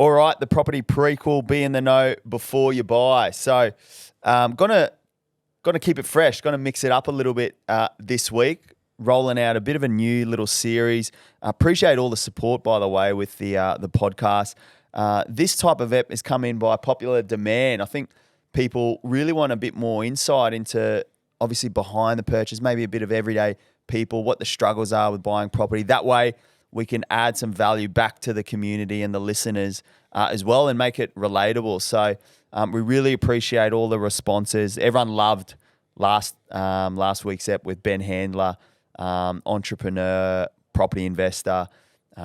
All right, the property prequel, be in the know before you buy. So, gonna keep it fresh. Gonna mix it up a little bit this week. Rolling out a bit of a new little series. Appreciate all the support, by the way, with the podcast. This type of ep has come in by popular demand. I think people really want a bit more insight into, obviously, behind the purchase, maybe a bit of everyday people, what the struggles are with buying property. That way, we can add some value back to the community and the listeners as well, and make it relatable. So we really appreciate all the responses. Everyone loved last week's ep with Ben Handler, entrepreneur, property investor.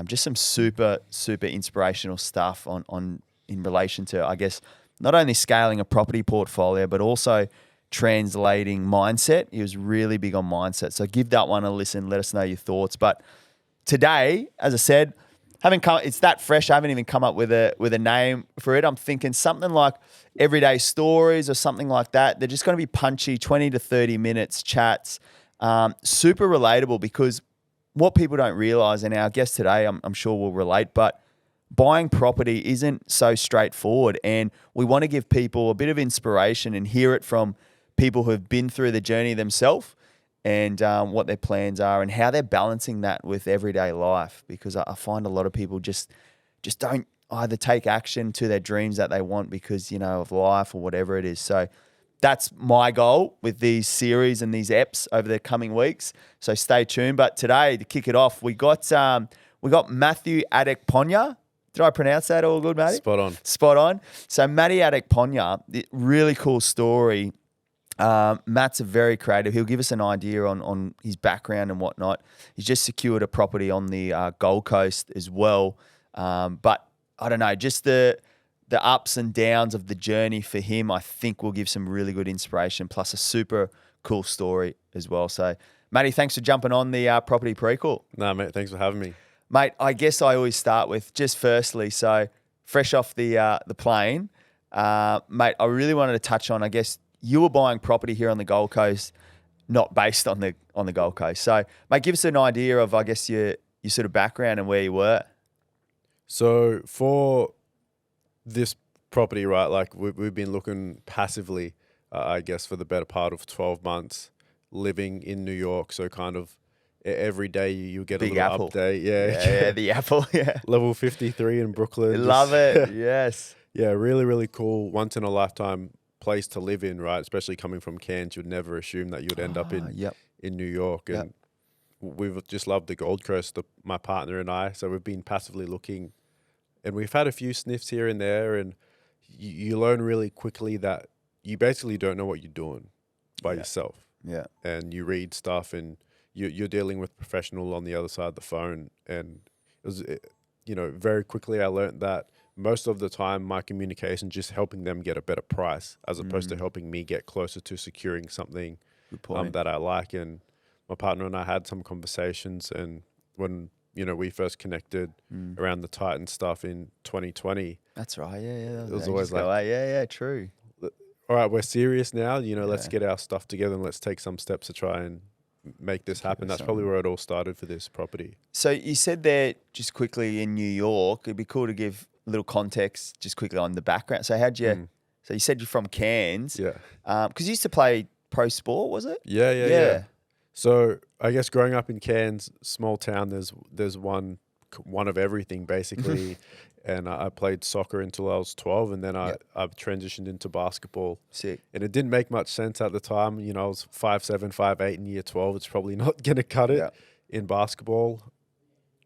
Just some super inspirational stuff on in relation to, I guess, not only scaling a property portfolio, but also translating mindset. He was really big on mindset. So give that one a listen. Let us know your thoughts. But today, as I said, it's that fresh. I haven't even come up with a name for it. I'm thinking something like everyday stories or something like that. They're just going to be punchy, 20 to 30 minutes chats, super relatable, because what people don't realize, and our guest today, I'm sure will relate, but buying property isn't so straightforward, and we want to give people a bit of inspiration and hear it from people who have been through the journey themselves, and what their plans are and how they're balancing that with everyday life. Because I find a lot of people just don't either take action to their dreams that they want because, of life or whatever it is. So that's my goal with these series and these eps over the coming weeks. So stay tuned. But today, to kick it off, we got Matthew Adekponya. Did I pronounce that all good, Matty? Spot on. So Matty Adekponya, really cool story. Matt's a very creative. He'll give us an idea on his background and whatnot. He's just secured a property on the Gold Coast as well. But I don't know, just the ups and downs of the journey for him, I think will give some really good inspiration, plus a super cool story as well. So, Matty, thanks for jumping on the property prequel. No, mate, thanks for having me. Mate, I guess I always start with just firstly, so fresh off the plane, mate, I really wanted to touch on, I guess, you were buying property here on the Gold Coast, not based on the Gold Coast. So, mate, give us an idea of, I guess, your sort of background and where you were. So for this property, right, like we've been looking passively, I guess, for the better part of 12 months, living in New York. So kind of every day you get Big a little Apple. update. Yeah, the Apple, yeah. Level 53 in Brooklyn. Love it, yes. Yeah, really, really cool. Once in a lifetime place to live in, right? Especially coming from Cairns, you'd never assume that you'd end up in New York. And we've just loved the Gold Coast, my partner and I. So we've been passively looking, and we've had a few sniffs here and there. And you learn really quickly that you basically don't know what you're doing by yourself. Yeah. And you read stuff, and you're dealing with a professional on the other side of the phone. And it was, very quickly I learned that most of the time my communication just helping them get a better price as opposed to helping me get closer to securing something that I like. And my partner and I had some conversations, and when we first connected around the Titan stuff in 2020. That's right. Yeah. It was always like, true. All right, we're serious now. Let's get our stuff together and let's take some steps to try and make this happen. That's probably where it all started for this property. So you said there just quickly in New York. It'd be cool to give a little context just quickly on the background. So how'd you? So you said you're from Cairns. Yeah. Because you used to play pro sport, was it? Yeah. So I guess growing up in Cairns, small town, there's one of everything basically. And I played soccer until I was 12, and then I've transitioned into basketball. Sick. And it didn't make much sense at the time. I was 5'7", 5'8" in year 12. It's probably not going to cut it in basketball.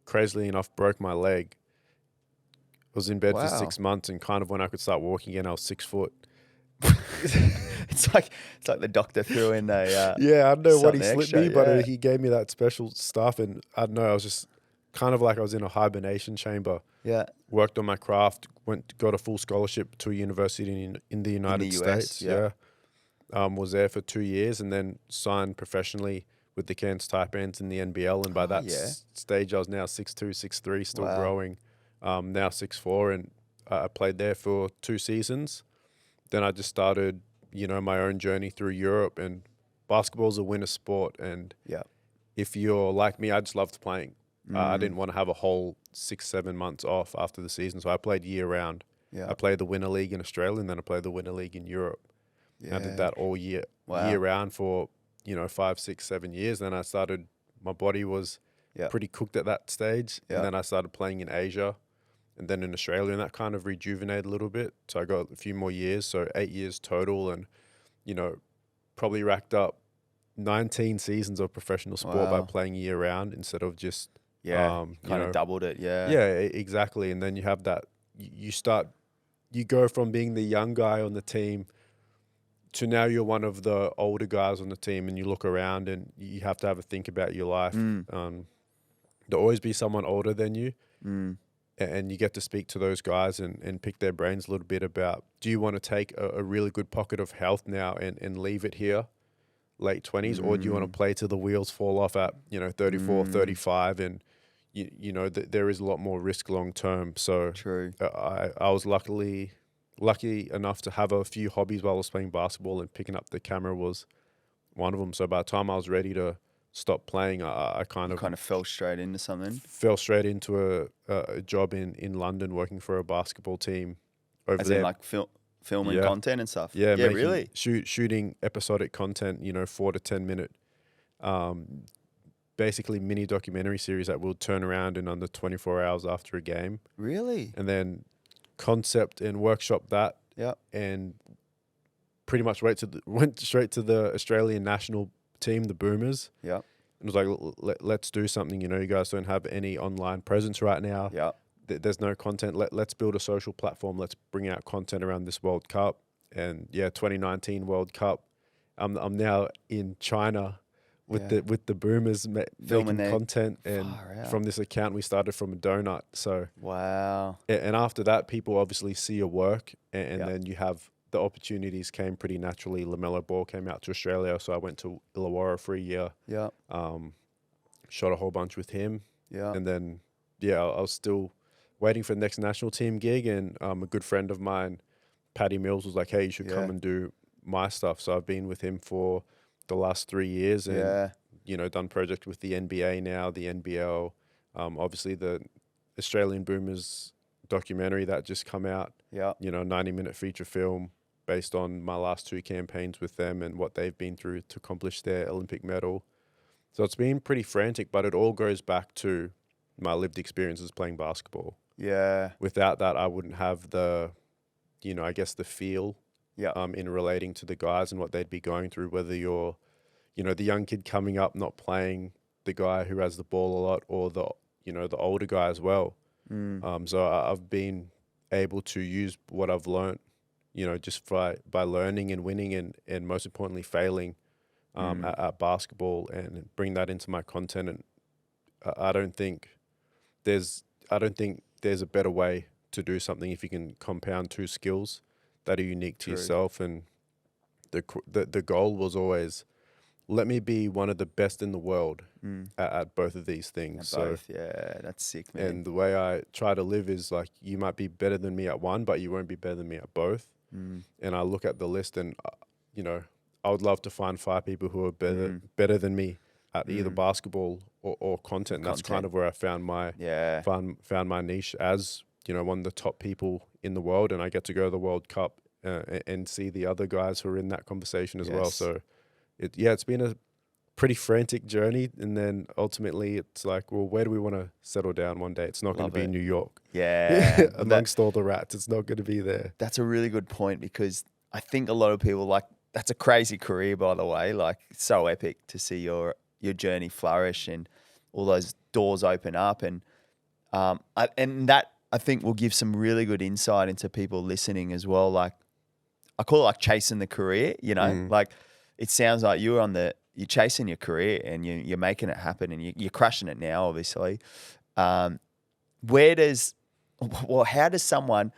Crazily enough, broke my leg. I was in bed for 6 months, and kind of when I could start walking again, I was 6 foot. It's like the doctor threw in a I don't know what he slipped extra, me, but he gave me that special stuff, and I don't know, I was just kind of like I was in a hibernation chamber. Yeah. Worked on my craft, got a full scholarship to a university in the United States. Was there for 2 years, and then signed professionally with the Cairns Taipans in the NBL. And by that stage, I was now 6'2", 6'3", still growing. Now 6'4", and I played there for 2 seasons. Then I just started, my own journey through Europe, and basketball's a winter sport. And if you're like me, I just loved playing. I didn't want to have a whole 6-7 months off after the season, so I played year round. Yeah. I played the Winter League in Australia, and then I played the Winter League in Europe. Yeah. I did that all year round for 5, 6, 7 years. Then I started. My body was pretty cooked at that stage, and then I started playing in Asia, and then in Australia, and that kind of rejuvenated a little bit. So I got a few more years, so 8 years total, and probably racked up 19 seasons of professional sport by playing year round instead of just kind of doubled it. Yeah. Yeah, exactly. And then you have that. You go from being the young guy on the team to now you're one of the older guys on the team, and you look around and you have to have a think about your life. There'll always be someone older than you, and you get to speak to those guys and pick their brains a little bit about, do you want to take a really good pocket of health now and leave it here, late 20s, or do you want to play till the wheels fall off at 34, 35, and there is a lot more risk long term. So True. I was lucky enough to have a few hobbies while I was playing basketball, and picking up the camera was one of them. So by the time I was ready to stop playing, I kind of fell straight into something. Fell straight into a job in London working for a basketball team over As there. in like filming content and stuff. Yeah, really. Shooting episodic content, 4 to 10 minute, basically mini documentary series that will turn around in under 24 hours after a game. Really? And then concept and workshop that. Yeah. And pretty much went straight to the Australian national team, the Boomers. Yeah. And was like, let's do something. You guys don't have any online presence right now. Yeah. There's no content. Let's build a social platform. Let's bring out content around this World Cup. And 2019 World Cup. I'm now in China with the Boomers making content, and from this account we started from a donut. So wow. And after that, people obviously see your work, and then you have the opportunities came pretty naturally. LaMelo Ball came out to Australia, so I went to Illawarra for a year. Yeah. Shot a whole bunch with him. Yeah. And then I was still waiting for the next national team gig, and a good friend of mine, Paddy Mills, was like, "Hey, you should come and do my stuff." So I've been with him for the last 3 years, and done projects with the NBA now, the NBL, obviously the Australian Boomers documentary that just come out. 90-minute feature film based on my last 2 campaigns with them and what they've been through to accomplish their Olympic medal. So it's been pretty frantic, but it all goes back to my lived experiences playing basketball. Yeah. Without that, I wouldn't have the, I guess the feel in relating to the guys and what they'd be going through, whether you're, the young kid coming up, not playing the guy who has the ball a lot, or the, the older guy as well. So I've been able to use what I've learned, just by learning and winning and most importantly, failing at basketball, and bring that into my content. And I don't think there's a better way to do something if you can compound 2 skills that are unique to yourself. And the goal was always, let me be one of the best in the world at both of these things. That's sick, man. And the way I try to live is like, you might be better than me at one, but you won't be better than me at both. And I look at the list, and I would love to find 5 people who are better than me at either basketball or content. That's kind of where I found my found my niche as one of the top people in the world, and I get to go to the World Cup and see the other guys who are in that conversation as well. So it's been a pretty frantic journey, and then ultimately it's like, well, where do we want to settle down one day? It's not going to be New York. Amongst all the rats, it's not going to be there. That's a really good point, because I think a lot of people, like, that's a crazy career, by the way. Like, it's so epic to see your journey flourish and all those doors open up, and that I think will give some really good insight into people listening as well. Like, I call it like chasing the career. Like, it sounds like you're chasing your career and you're making it happen, and you're crushing it now, obviously. How does someone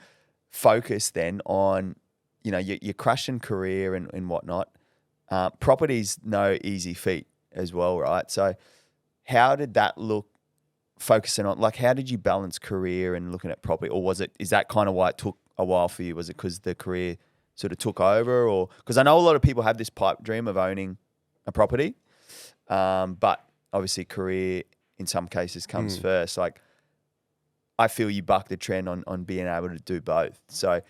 focus then on, your crushing career and whatnot? Property's no easy feat as well, right? So how did that look, focusing on, like, how did you balance career and looking at property? Or is that kind of why it took a while for you? Was it because the career sort of took over? Or because I know a lot of people have this pipe dream of owning a property, but obviously career in some cases comes first. Like, I feel you buck the trend on being able to do both. So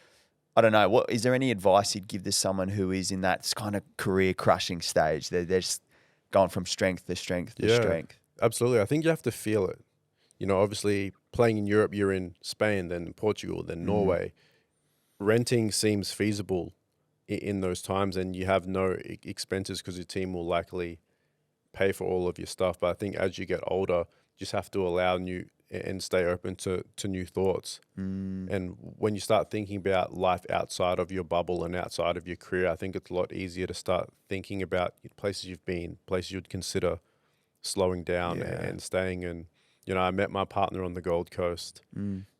I don't know. What is there any advice you'd give to someone who is in that kind of career crushing stage? They're just going from strength to strength to strength. Absolutely. I think you have to feel it. You know, obviously playing in Europe, you're in Spain, then Portugal, then Norway. Renting seems feasible in those times, and you have no expenses because your team will likely pay for all of your stuff. But I think as you get older, you just have to allow new and stay open to new thoughts. And when you start thinking about life outside of your bubble and outside of your career, I think it's a lot easier to start thinking about places you've been, places you'd consider slowing down and staying. And, you know, I met my partner on the Gold Coast.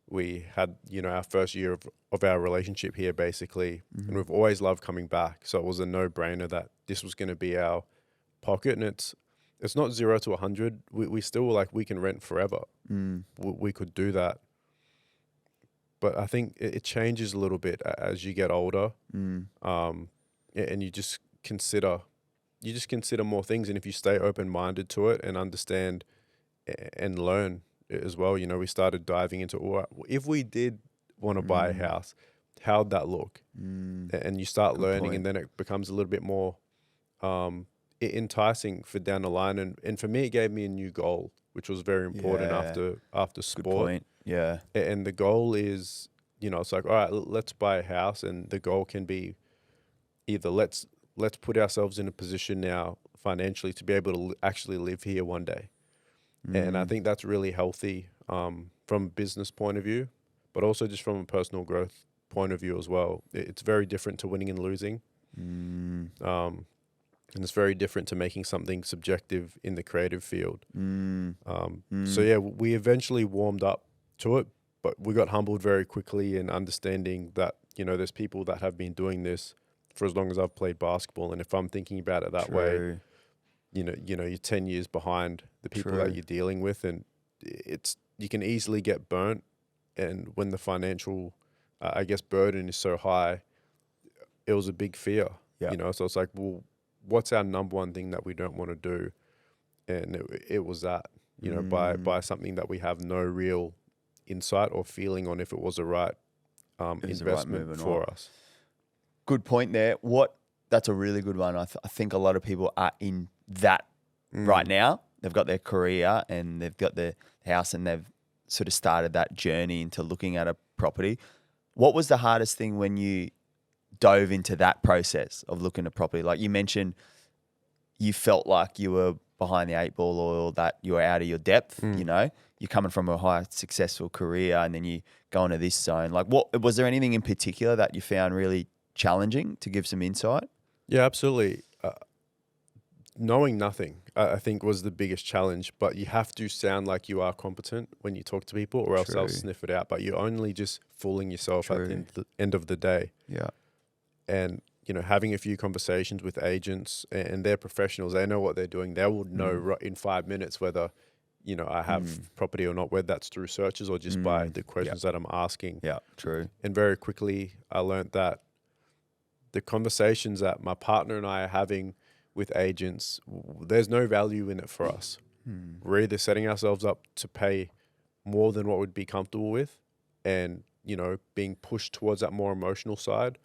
We had, you know, our first year of our relationship here, basically, and we've always loved coming back. So it was a no-brainer that this was going to be our pocket. And it's not 0 to 100. We still were like, we can rent forever. We could do that. But I think it changes a little bit as you get older. And you just consider more things. And if you stay open-minded to it and understand and learn as well, you know, we started diving into, if we did want to buy a house, how'd that look? And you start learning, and then it becomes a little bit more enticing for down the line. And for me, it gave me a new goal, which was very important after sport. Good point. Yeah. And the goal is, you know, it's like, all right, let's buy a house, and the goal can be either let's put ourselves in a position now financially to be able to actually live here one day. And I think that's really healthy from a business point of view, but also just from a personal growth point of view as well. It's very different to winning and losing. And it's very different to making something subjective in the creative field. So yeah, we eventually warmed up to it, but we got humbled very quickly in understanding that, you know, there's people that have been doing this for as long as I've played basketball. And if I'm thinking about it that way, you know, you're 10 years behind the people that you're dealing with, and you can easily get burnt. And when the financial, I guess, burden is so high, it was a big fear, you know? So it's like, well, what's our number one thing that we don't want to do? And it was that, you know, buy something that we have no real insight or feeling on if it was the right investment for us. Good point there. That's a really good one. I think a lot of people are in that right now. They've got their career and they've got their house, and they've sort of started that journey into looking at a property. What was the hardest thing when you dove into that process of looking at property? Like you mentioned, you felt like you were behind the 8 ball, or that you were out of your depth. You know, you're coming from a high successful career, and then you go into this zone. Like, what was there anything in particular that you found really challenging, to give some insight? Yeah, absolutely. Knowing nothing, I think, was the biggest challenge. But you have to sound like you are competent when you talk to people, or else they'll sniff it out. But you're only just fooling yourself at the end of the day. Yeah. And, you know, having a few conversations with agents, and they're professionals, they know what they're doing. They will know in 5 minutes whether, you know, I have property or not, whether that's through searches or just by the questions that I'm asking. Yeah, true. And very quickly, I learned that the conversations that my partner and I are having with agents, there's no value in it for us. We're either setting ourselves up to pay more than what we'd be comfortable with, and, you know, being pushed towards that more emotional side,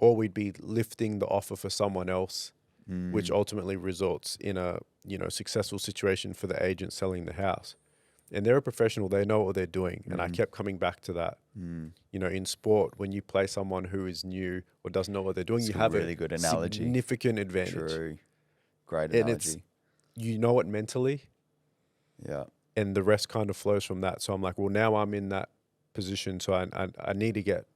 or we'd be lifting the offer for someone else, which ultimately results in a, you know, successful situation for the agent selling the house. And they're a professional, they know what they're doing. And I kept coming back to that. You know, in sport, when you play someone who is new or doesn't know what they're doing, you have really good analogy. Significant advantage. True. Great analogy. And it's, you know it mentally. Yeah. And the rest kind of flows from that. So I'm like, well, now I'm in that position, so I need to get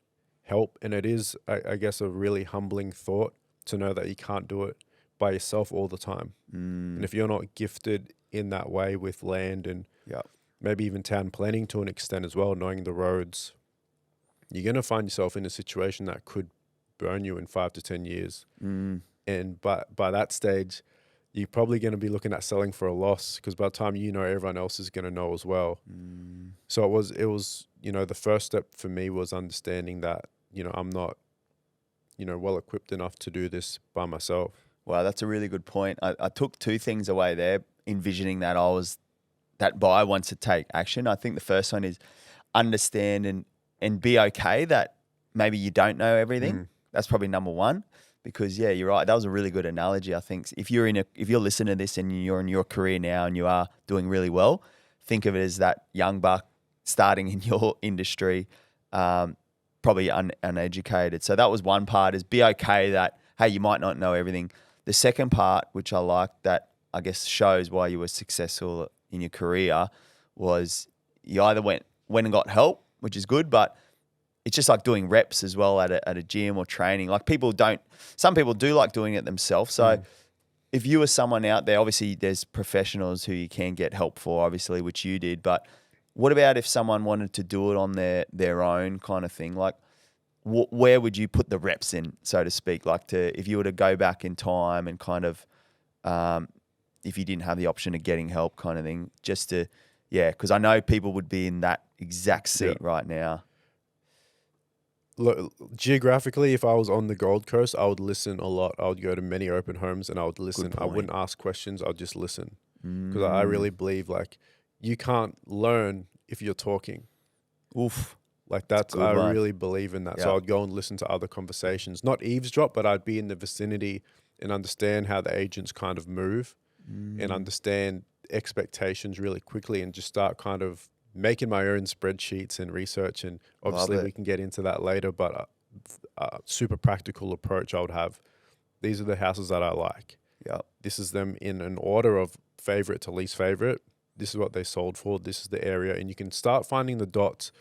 help. And it is, I guess, a really humbling thought to know that you can't do it by yourself all the time. And if you're not gifted in that way with land and maybe even town planning to an extent as well, knowing the roads, you're going to find yourself in a situation that could burn you in 5 to 10 years. And by that stage, you're probably going to be looking at selling for a loss, because by the time you know, everyone else is going to know as well. So it was, you know, the first step for me was understanding that, you know, I'm not, you know, well equipped enough to do this by myself. Wow, that's a really good point. I took 2 things away there, envisioning that I was that buyer wants to take action. I think the first one is understand and be okay that maybe you don't know everything. That's probably number one. Because yeah, you're right. That was a really good analogy. I think if you're listening to this and you're in your career now and you are doing really well, think of it as that young buck starting in your industry, probably uneducated. So that was one part, is be okay that, hey, you might not know everything. The second part, which I like, that I guess shows why you were successful in your career, was you either went and got help, which is good, but it's just like doing reps as well at a gym or training. Like some people do like doing it themselves. So if you were someone out there, obviously there's professionals who you can get help for, obviously, which you did. But what about if someone wanted to do it on their own kind of thing? Like where would you put the reps in, so to speak? Like if you were to go back in time and kind of, if you didn't have the option of getting help kind of thing, just to, because I know people would be in that exact seat right now. Look, geographically, if I was on the Gold Coast, I would listen a lot. I would go to many open homes and I would listen. I wouldn't ask questions. I'd just listen, because I really believe, like, you can't learn if you're talking. Oof. Like I really believe in that. So I'd go and listen to other conversations, not eavesdrop, but I'd be in the vicinity and understand how the agents kind of move and understand expectations really quickly, and just start kind of making my own spreadsheets and research. And obviously we can get into that later, but a super practical approach I would have. These are the houses that I like. Yeah. This is them in an order of favorite to least favorite. This is what they sold for. This is the area. And you can start finding the dots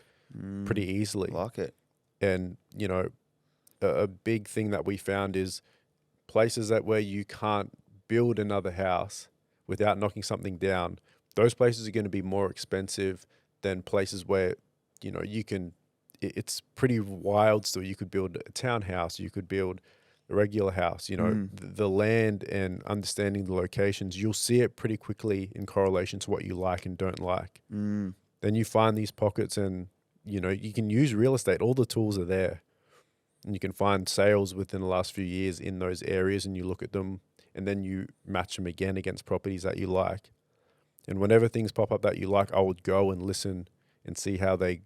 pretty easily. Like it. And, you know, a big thing that we found is places where you can't build another house without knocking something down. Those places are going to be more expensive than places where, you know, it's pretty wild still. You could build a townhouse, you could build a regular house, you know, the land and understanding the locations, you'll see it pretty quickly in correlation to what you like and don't like. Then you find these pockets, and, you know, you can use real estate. All the tools are there, and you can find sales within the last few years in those areas, and you look at them and then you match them again against properties that you like. And whenever things pop up that you like, I would go and listen and see how they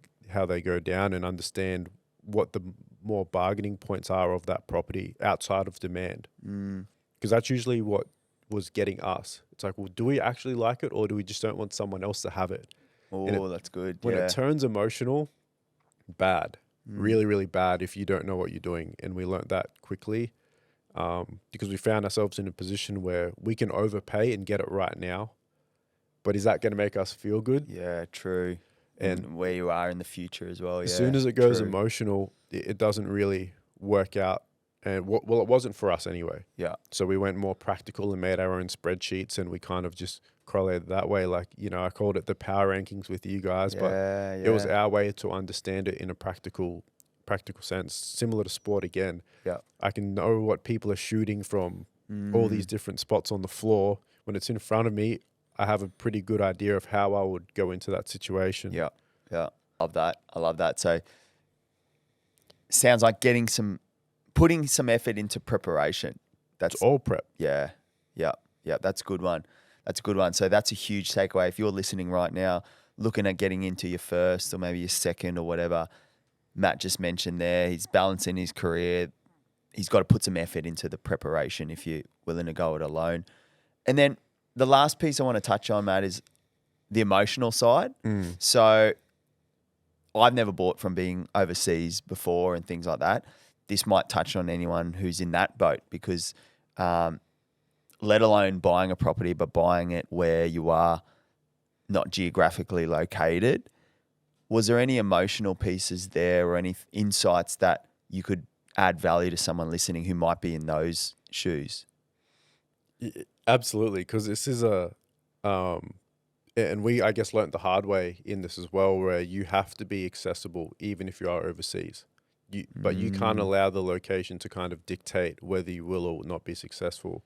go down, and understand what the more bargaining points are of that property outside of demand. Because that's usually what was getting us. It's like, well, do we actually like it, or do we just don't want someone else to have it? Oh, that's good. When it turns emotional, bad. Really, really bad if you don't know what you're doing. And we learned that quickly, because we found ourselves in a position where we can overpay and get it right now. But is that going to make us feel good? Yeah, true. And where you are in the future as well. As soon as it goes emotional, it doesn't really work out. And well, it wasn't for us anyway. Yeah. So we went more practical and made our own spreadsheets, and we kind of just correlated that way. Like, you know, I called it the power rankings with you guys, but it was our way to understand it in a practical sense, similar to sport again. Yeah. I can know what people are shooting from all these different spots on the floor. When it's in front of me, I have a pretty good idea of how I would go into that situation. Yeah. Yeah. I love that. So sounds like putting some effort into preparation. It's all prep. Yeah. Yeah. Yeah. That's a good one. So that's a huge takeaway. If you're listening right now, looking at getting into your first or maybe your second or whatever, Matt just mentioned there, he's balancing his career. He's got to put some effort into the preparation if you're willing to go it alone. And then the last piece I want to touch on, Matt, is the emotional side. So I've never bought from being overseas before and things like that. This might touch on anyone who's in that boat, because let alone buying a property, but buying it where you are not geographically located. Was there any emotional pieces there or any insights that you could add value to someone listening who might be in those shoes? Absolutely, because this is and we, I guess, learned the hard way in this as well, where you have to be accessible even if you are overseas. But you can't allow the location to kind of dictate whether you will or will not be successful.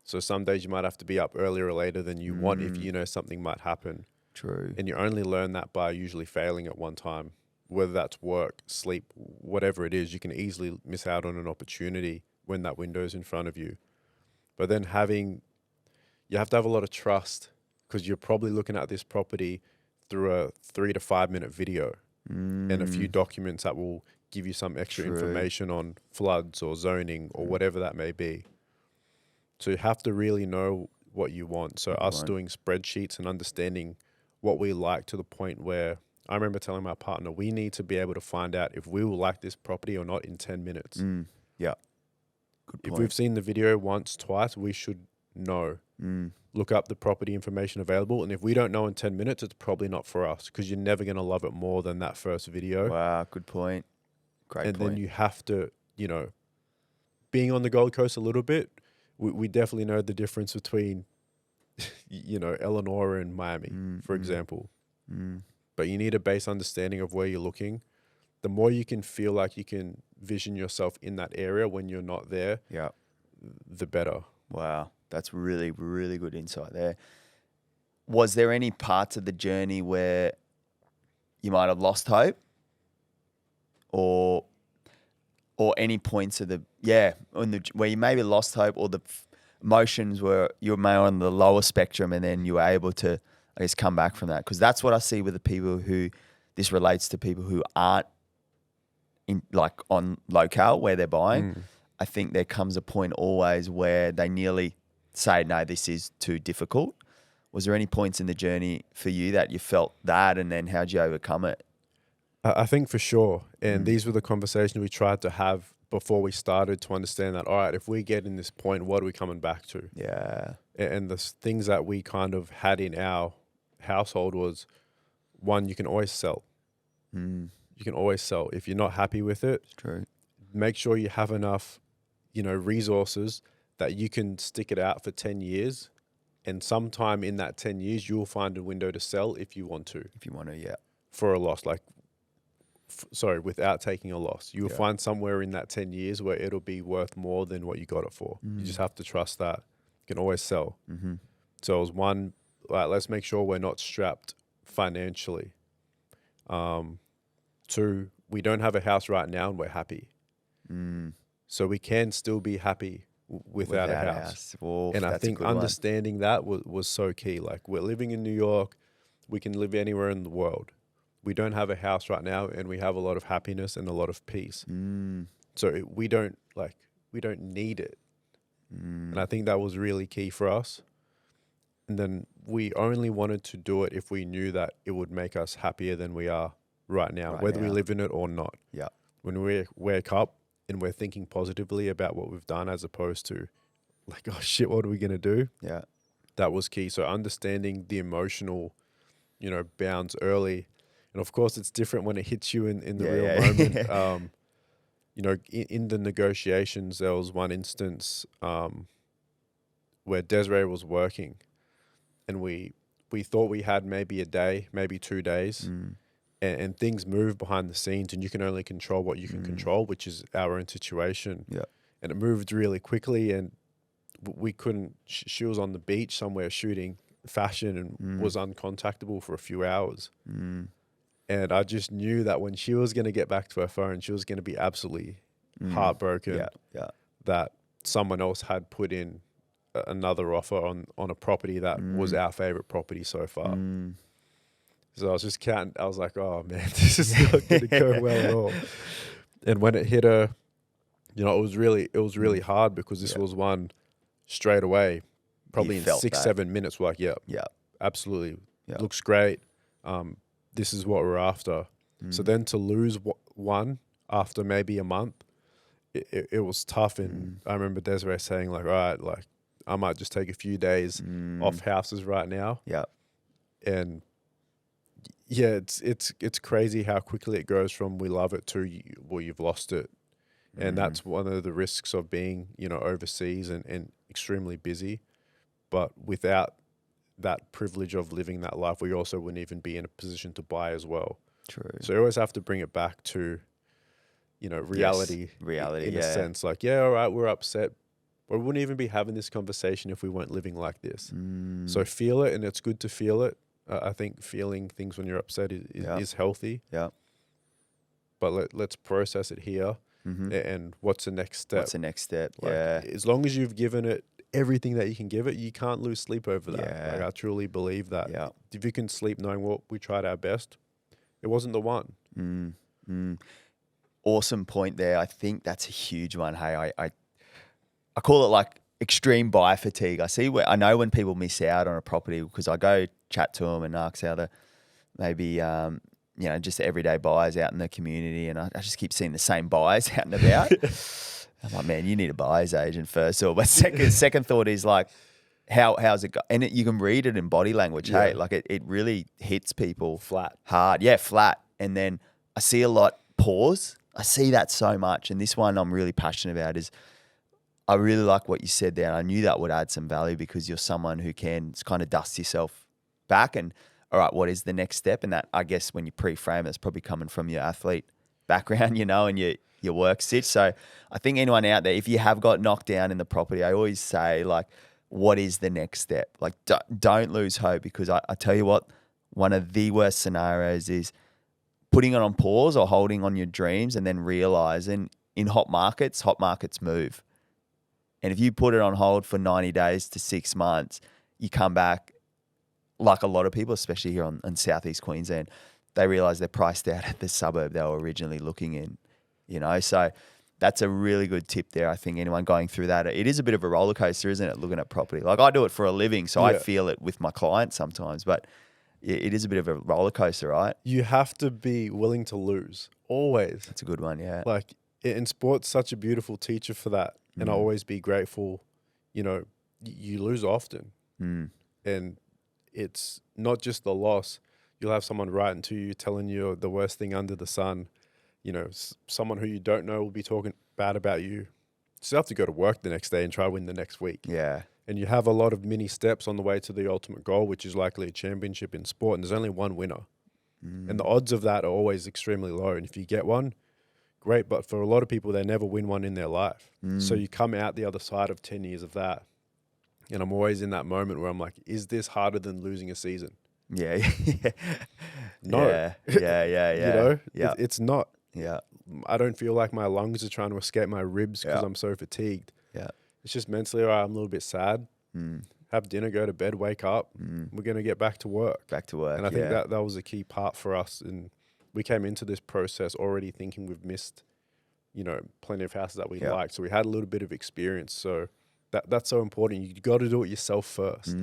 So some days you might have to be up earlier or later than you want if you know something might happen. True. And you only learn that by usually failing at one time, whether that's work, sleep, whatever it is. You can easily miss out on an opportunity when that window's in front of you. But then you have to have a lot of trust, because you're probably looking at this property through a 3 to 5 minute video and a few documents that will give you some extra information on floods or zoning or whatever that may be. So you have to really know what you want. So us doing spreadsheets and understanding what we like to the point where I remember telling my partner, we need to be able to find out if we will like this property or not in 10 minutes. Yeah. Good point. If we've seen the video once, twice, we should know. Look up the property information available. And if we don't know in 10 minutes, it's probably not for us because you're never going to love it more than that first video. Wow, good point. Great and point. then you have to, you know, being on the Gold Coast a little bit, we definitely know the difference between, you know, Eleanor and Miami, for example. But you need a base understanding of where you're looking. The more you can feel like you can vision yourself in that area when you're not there, the better. Wow, that's really, really good insight there. Was there any parts of the journey where you might have lost hope, or any points of the where you maybe lost hope, or the emotions where you were on the lower spectrum, and then you were able to, I guess, come back from that? Because that's what I see with the people who this relates to, people who aren't in like on locale where they're buying. I think there comes a point always where they nearly say, no, this is too difficult. Was there any points in the journey for you that you felt that, and then how'd you overcome it? I think for sure. And these were the conversations we tried to have before we started to understand that, all right, if we get in this point, what are we coming back to? Yeah. And the things that we kind of had in our household was, one, you can always sell. You can always sell. If you're not happy with it, It's true. make sure you have enough, you know, resources that you can stick it out for 10 years. And sometime in that 10 years, you'll find a window to sell if you want to. If you want to, yeah. For a loss, like, without taking a loss. You'll find somewhere in that 10 years where it'll be worth more than what you got it for. You just have to trust that. You can always sell. So it was one, like, let's make sure we're not strapped financially. Two, we don't have a house right now and we're happy. So we can still be happy without a house. Oof, and I think understanding that was so key. Like, we're living in New York. We can live anywhere in the world. We don't have a house right now and we have a lot of happiness and a lot of peace. So we don't need it. And I think that was really key for us. And then we only wanted to do it if we knew that it would make us happier than we are right now, whether we live in it or not. Yeah. When we wake up and we're thinking positively about what we've done, as opposed to like, oh shit, what are we going to do? Yeah. That was key. So understanding the emotional, you know, bounds early. And of course it's different when it hits you in the real moment. You know, in the negotiations, there was one instance where Desiree was working and we thought we had maybe a day, maybe 2 days. And things move behind the scenes, and you can only control what you can control, which is our own situation. Yeah. And it moved really quickly, and we couldn't. She was on the beach somewhere shooting fashion and was uncontactable for a few hours. And I just knew that when she was going to get back to her phone, she was going to be absolutely heartbroken that someone else had put in another offer on a property that was our favorite property so far. So I was just counting. I was like, oh man, this is not going to go well at all. And when it hit her, you know, it was really hard because this was one straight away, probably in 6-7 minutes. We're like, yeah, absolutely. Looks great. This is what we're after. So then to lose one after maybe a month, it was tough. And I remember Desiree saying like, all right, like I might just take a few days off houses right now. Yeah. And yeah, it's crazy how quickly it goes from we love it to you've lost it. And that's one of the risks of being, you know, overseas and extremely busy. But without that privilege of living that life, we also wouldn't even be in a position to buy as well. True. So you always have to bring it back to, you know, reality. Reality, in a sense. Like, yeah, all right, we're upset. But we wouldn't even be having this conversation if we weren't living like this. So feel it, and it's good to feel it. I think feeling things when you're upset is healthy. Yeah. But let's process it here. And what's the next step? What's the next step? Like, as long as you've given it everything that you can give it, you can't lose sleep over that. Yeah. Like I truly believe that. Yeah. If you can sleep knowing what we tried our best, it wasn't the one. Awesome point there. I think that's a huge one. Hey, I call it like extreme buyer fatigue. I know when people miss out on a property because I go chat to them and ask how the maybe just everyday buyers out in the community, and I just keep seeing the same buyers out and about. I'm like, man, you need a buyer's agent first. But second thought is like, how's it go? And you can read it in body language. Yeah. Hey, like it really hits people Flat. hard. Yeah, flat. And then I see a lot pause. I see that so much. And this one I'm really passionate about is I really like what you said there. And I knew that would add some value because you're someone who can kind of dust yourself back and, all right, what is the next step? And that, I guess, when you pre-frame, it's probably coming from your athlete background, and your work stitch. So I think anyone out there, if you have got knocked down in the property, I always say, like, what is the next step? Like, don't lose hope, because I tell you what, one of the worst scenarios is putting it on pause or holding on your dreams and then realizing in hot markets move. And if you put it on hold for 90 days to 6 months, you come back, like a lot of people, especially here on Southeast Queensland, they realize they're priced out at the suburb they were originally looking in, So that's a really good tip there. I think anyone going through that, it is a bit of a roller coaster, isn't it, looking at property? Like, I do it for a living, so I feel it with my clients sometimes, but it is a bit of a roller coaster, right? You have to be willing to lose, always. That's a good one, yeah. Like, in sports, such a beautiful teacher for that. And I'll always be grateful. You lose often. And it's not just the loss. You'll have someone writing to you telling you the worst thing under the sun. Someone who you don't know will be talking bad about you. You still have to go to work the next day and try to win the next week. Yeah. And you have a lot of mini steps on the way to the ultimate goal, which is likely a championship in sport. And there's only one winner. And the odds of that are always extremely low. And if you get one, great. But for a lot of people, they never win one in their life. So you come out the other side of 10 years of that. And I'm always in that moment where I'm like, is this harder than losing a season? Yeah. No. Yeah. It's not. Yeah. I don't feel like my lungs are trying to escape my ribs because I'm so fatigued. Yeah. It's just mentally, all right, I'm a little bit sad. Have dinner, go to bed, wake up. We're going to get back to work. And I think that was a key part for us. And we came into this process already thinking we've missed, plenty of houses that we liked. So we had a little bit of experience. So that's so important. You got to do it yourself first.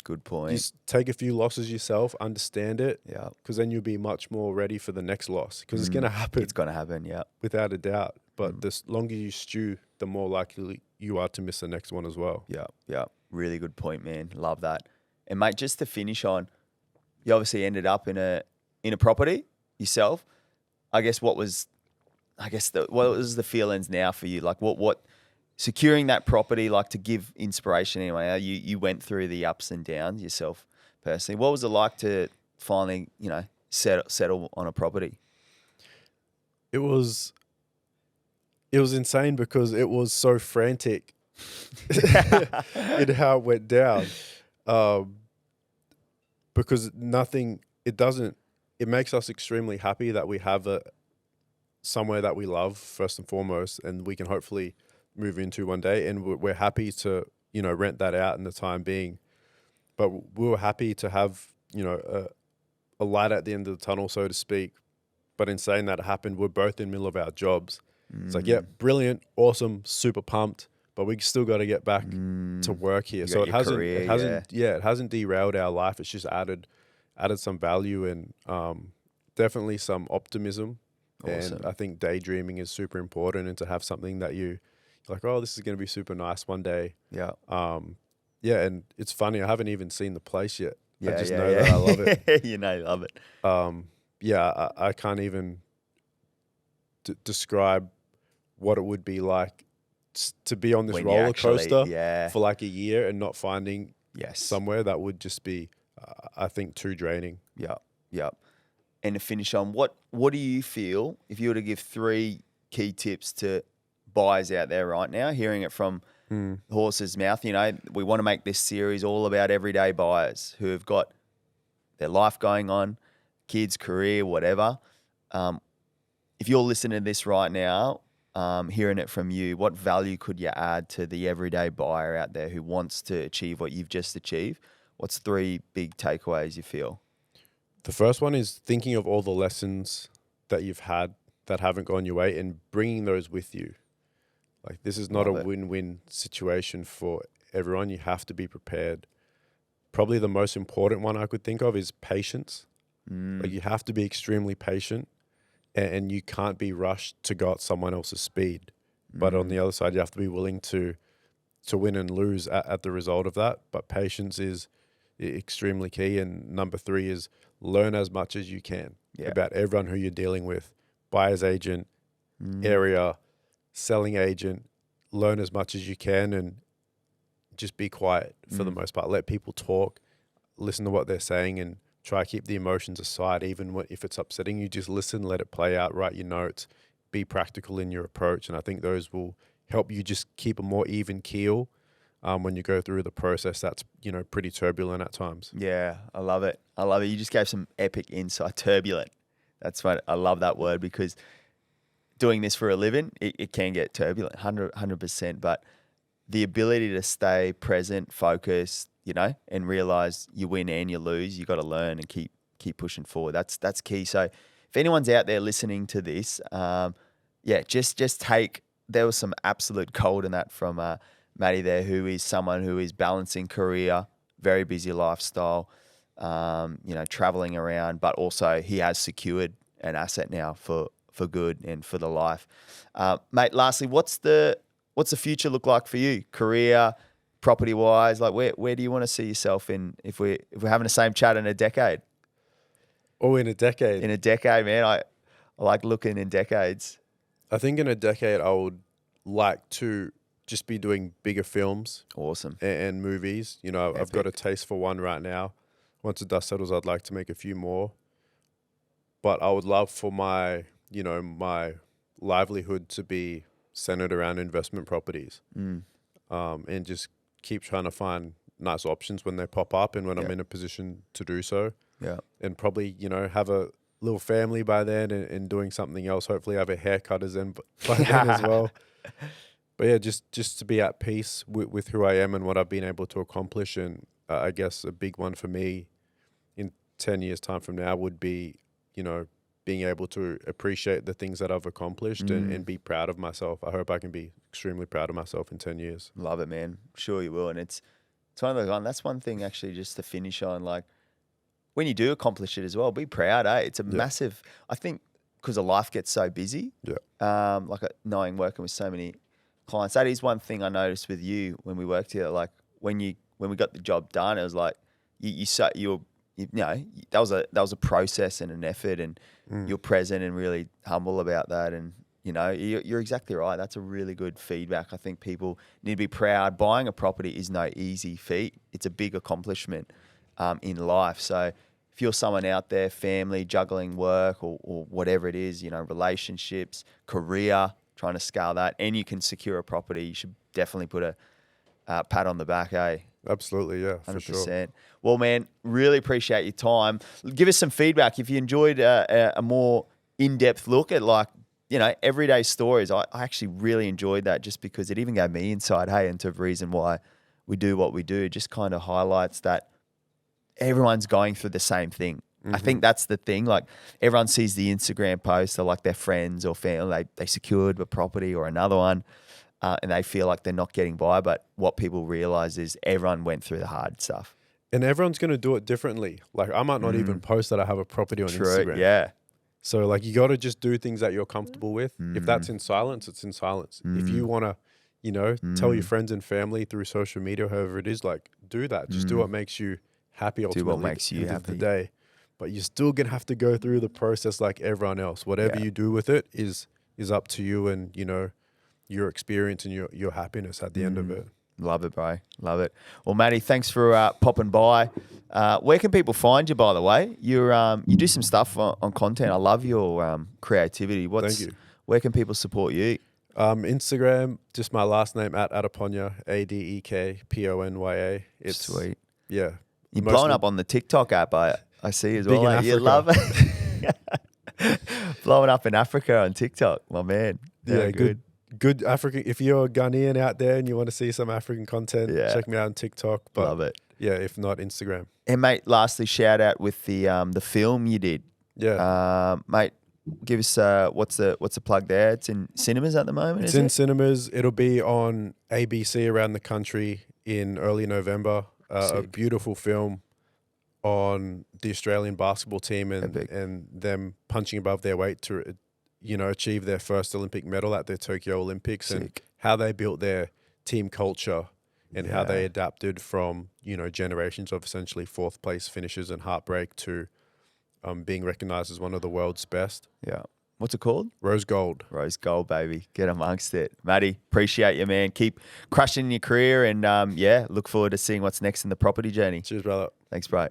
Good point. Just take a few losses yourself, understand it. Yeah. Because then you'll be much more ready for the next loss. Because it's going to happen. It's going to happen, yeah. Without a doubt. But the longer you stew, the more likely you are to miss the next one as well. Yeah. Really good point, man. Love that. And mate, just to finish on, you obviously ended up in a property yourself. I guess what was the feelings now for you? Like what securing that property, like, to give inspiration anyway. You went through the ups and downs yourself personally. What was it like to finally, settle on a property? It was insane because it was so frantic in how it went down. Because it makes us extremely happy that we have somewhere that we love first and foremost, and we can hopefully move into one day. And we're happy to, rent that out in the time being. But we were happy to have, a light at the end of the tunnel, so to speak. But in saying that happened, we're both in the middle of our jobs. It's like, yeah, brilliant, awesome, super pumped, but we still got to get back to work here. So it hasn't derailed our life. It's just added some value and definitely some optimism. Awesome. And I think daydreaming is super important, and to have something that you're like, oh, this is going to be super nice one day. Yeah. And it's funny, I haven't even seen the place yet. I just know that I love it. You love it. I can't even describe what it would be like to be on this roller coaster for like a year and not finding somewhere. That would just be, I think, too draining. Yeah. And to finish on, what do you feel, if you were to give 3 key tips to buyers out there right now, hearing it from the horse's mouth? We want to make this series all about everyday buyers who have got their life going on, kids, career, whatever. If you're listening to this right now, hearing it from you, what value could you add to the everyday buyer out there who wants to achieve what you've just achieved? What's 3 big takeaways you feel? The first one is thinking of all the lessons that you've had that haven't gone your way and bringing those with you. Like, this is not Love a it. win-win situation for everyone. You have to be prepared. Probably the most important one I could think of is patience. Like, you have to be extremely patient, and you can't be rushed to go at someone else's speed. But on the other side, you have to be willing to win and lose at the result of that. But patience is extremely key. And number 3 is learn as much as you can about everyone who you're dealing with. Buyer's agent, area, selling agent. Learn as much as you can and just be quiet for the most part. Let people talk, listen to what they're saying, and try to keep the emotions aside. Even if it's upsetting you, just listen, let it play out, write your notes, be practical in your approach. And I think those will help you just keep a more even keel when you go through the process that's, pretty turbulent at times. Yeah, I love it. I love it. You just gave some epic insight. Turbulent. That's what I love that word, because doing this for a living, it can get turbulent, 100%. But the ability to stay present, focused, and realize you win and you lose, you got to learn and keep pushing forward. That's key. So if anyone's out there listening to this, just take. There was some absolute gold in that from Matty there, who is someone who is balancing career, very busy lifestyle, traveling around, but also he has secured an asset now for good and for the life. Mate, lastly, what's the future look like for you? Career, property wise, like where do you want to see yourself in if we're having the same chat in a decade? Oh, in a decade. In a decade, man. I like looking in decades. I think in a decade I would like to just be doing bigger films. Awesome. And movies. I've got a taste for one right now. Once the dust settles, I'd like to make a few more. But I would love for my livelihood to be centered around investment properties. And just keep trying to find nice options when they pop up and when I'm in a position to do so. Yeah. And probably, have a little family by then and doing something else. Hopefully have a haircut by then as well. But yeah, just to be at peace with who I am and what I've been able to accomplish. And I guess a big one for me in 10 years' time from now would be, being able to appreciate the things that I've accomplished and be proud of myself. I hope I can be extremely proud of myself in 10 years. Love it, man. Sure you will. And it's one of those ones. That's one thing actually just to finish on, like when you do accomplish it as well, be proud, eh? It's a massive, I think, because life gets so busy. Yeah. Knowing working with so many clients, that is one thing I noticed with you when we worked here. Like when we got the job done, it was like that was a process and an effort, and you're present and really humble about that. And you're exactly right. That's a really good feedback. I think people need to be proud. Buying a property is no easy feat. It's a big accomplishment in life. So if you're someone out there, family, juggling work or whatever it is, relationships, career, trying to scale that, and you can secure a property, you should definitely put a pat on the back, eh? Absolutely, yeah, 100%. for sure. Well, man, really appreciate your time. Give us some feedback if you enjoyed a more in-depth look at everyday stories. I actually really enjoyed that, just because it even gave me insight, into the reason why we do what we do. It just kind of highlights that everyone's going through the same thing. I think that's the thing. Like everyone sees the Instagram post of like their friends or family, they secured a property or another one. And they feel like they're not getting by. But what people realize is everyone went through the hard stuff. And everyone's going to do it differently. Like I might not even post that I have a property on Instagram. Yeah. So like you got to just do things that you're comfortable with. If that's in silence, it's in silence. If you want to, tell your friends and family through social media, however it is, like do that. Just do what makes you happy ultimately. Do what makes you at the end happy. of the day. But you're still going to have to go through the process like everyone else. Whatever you do with it is up to you and, your experience and your happiness at the end of it. Love it, bro. Love it. Well, Matty, thanks for popping by. Where can people find you, by the way? You do some stuff on content. I love your creativity. Thank you. Where can people support you? Instagram, just my last name, Matt Adekponya, Adekponya. It's sweet. Yeah. You're blowing up on the TikTok app, I see as well. Big in You love it. Blowing up in Africa on TikTok, my man. Yeah, good. good African. If you're a Ghanaian out there and you want to see some African content, Yeah. check me out on TikTok. But Love it. yeah, if not, Instagram. And mate, lastly, shout out with the film you did. Yeah. Mate, give us what's the plug there? It's in cinemas at the moment. It's is in it? cinemas. It'll be on ABC around the country in early November. A Sick. beautiful film on the Australian basketball team Epic. and them punching above their weight to, achieve their first Olympic medal at the Tokyo Olympics, and Sick. how they built their team culture and how they Yeah. adapted from, generations of essentially fourth place finishes and heartbreak to being recognized as one of the world's best. Yeah. What's it called? Rose Gold. Rose Gold, baby. Get amongst it. Matty, appreciate you, man. Keep crushing your career and, look forward to seeing what's next in the property journey. Cheers, brother. Thanks, bro.